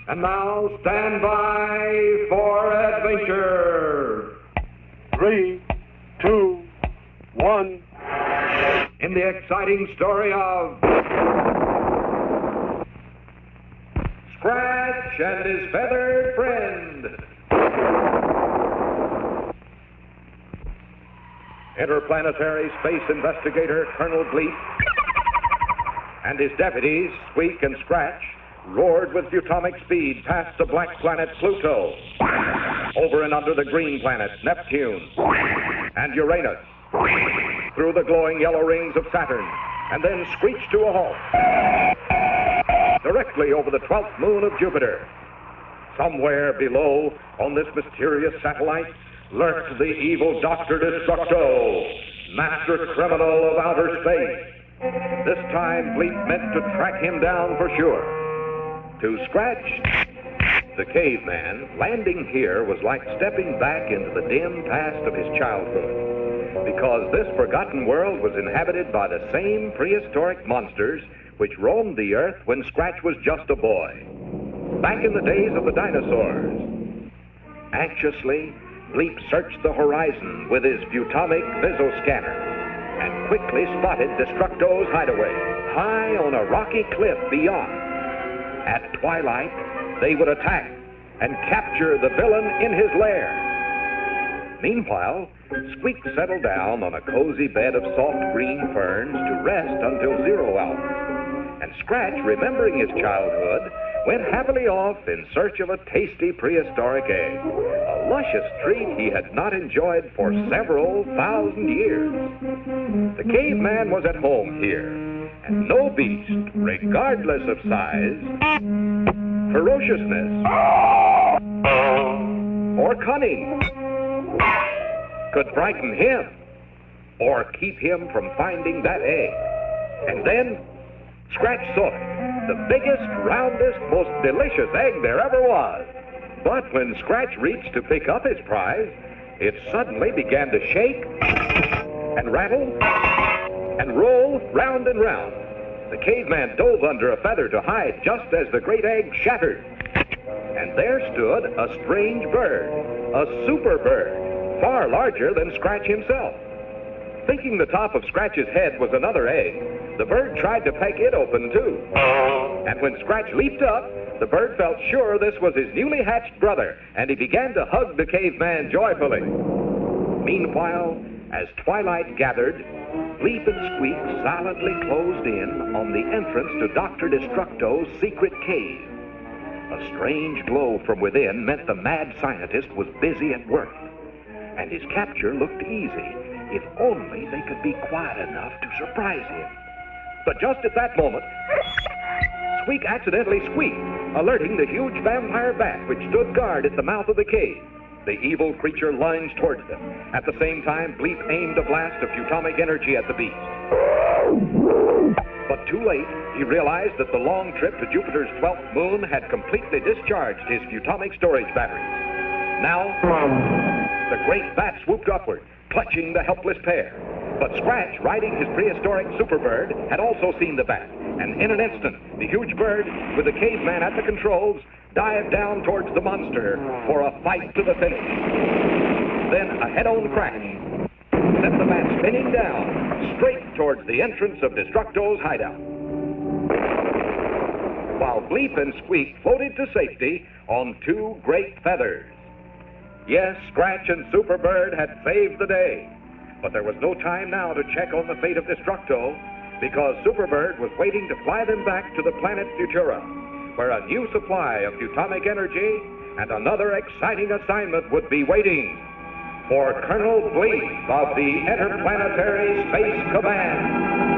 And now stand by for adventure. 3, 2, 1. In the exciting story of Scratch and his feathered friend. Interplanetary space investigator Colonel Bleep and his deputies, Squeak and Scratch, roared with atomic speed past the black planet Pluto, over and under the green planets Neptune and Uranus, through the glowing yellow rings of Saturn, and then screeched to a halt, directly over the 12th moon of Jupiter. Somewhere below, on this mysterious satellite, lurked the evil Dr. Destructo, master criminal of outer space. This time, Bleep meant to track him down for sure. To Scratch, the caveman, landing here was like stepping back into the dim past of his childhood, because this forgotten world was inhabited by the same prehistoric monsters which roamed the earth when Scratch was just a boy, back in the days of the dinosaurs. Anxiously, Bleep searched the horizon with his Butomic Visoscanner and quickly spotted Destructo's hideaway, high on a rocky cliff beyond. At twilight, they would attack and capture the villain in his lair. Meanwhile, Squeak settled down on a cozy bed of soft green ferns to rest until 0 hour. And Scratch, remembering his childhood, went happily off in search of a tasty prehistoric egg, a luscious treat he had not enjoyed for several thousand years. The caveman was at home here, and no beast, regardless of size, ferociousness, or cunning, could frighten him or keep him from finding that egg. And then Scratch saw it, the biggest, roundest, most delicious egg there ever was. But when Scratch reached to pick up his prize, it suddenly began to shake and rattle and roll round and round. The caveman dove under a feather to hide just as the great egg shattered. And there stood a strange bird, a super bird, far larger than Scratch himself. Thinking the top of Scratch's head was another egg, the bird tried to peck it open too. And when Scratch leaped up, the bird felt sure this was his newly hatched brother, and he began to hug the caveman joyfully. Meanwhile, as twilight gathered, Bleep and Squeak silently closed in on the entrance to Dr. Destructo's secret cave. A strange glow from within meant the mad scientist was busy at work, and his capture looked easy if only they could be quiet enough to surprise him. But just at that moment, Squeak accidentally squeaked, alerting the huge vampire bat which stood guard at the mouth of the cave. The evil creature lunged towards them. At the same time, Bleep aimed a blast of Butomic energy at the beast. But too late, he realized that the long trip to Jupiter's 12th moon had completely discharged his Butomic storage batteries. Now, the great bat swooped upward, clutching the helpless pair. But Scratch, riding his prehistoric superbird, had also seen the bat, and in an instant, the huge bird, with the caveman at the controls, dived down towards the monster for a fight to the finish. Then a head-on crash sent the bat spinning down, straight towards the entrance of Destructo's hideout, while Bleep and Squeak floated to safety on 2 great feathers. Yes, Scratch and Superbird had saved the day, but there was no time now to check on the fate of Destructo, because Superbird was waiting to fly them back to the planet Futura, where a new supply of Butomic energy and another exciting assignment would be waiting for Colonel Bleep of the Interplanetary Space Command.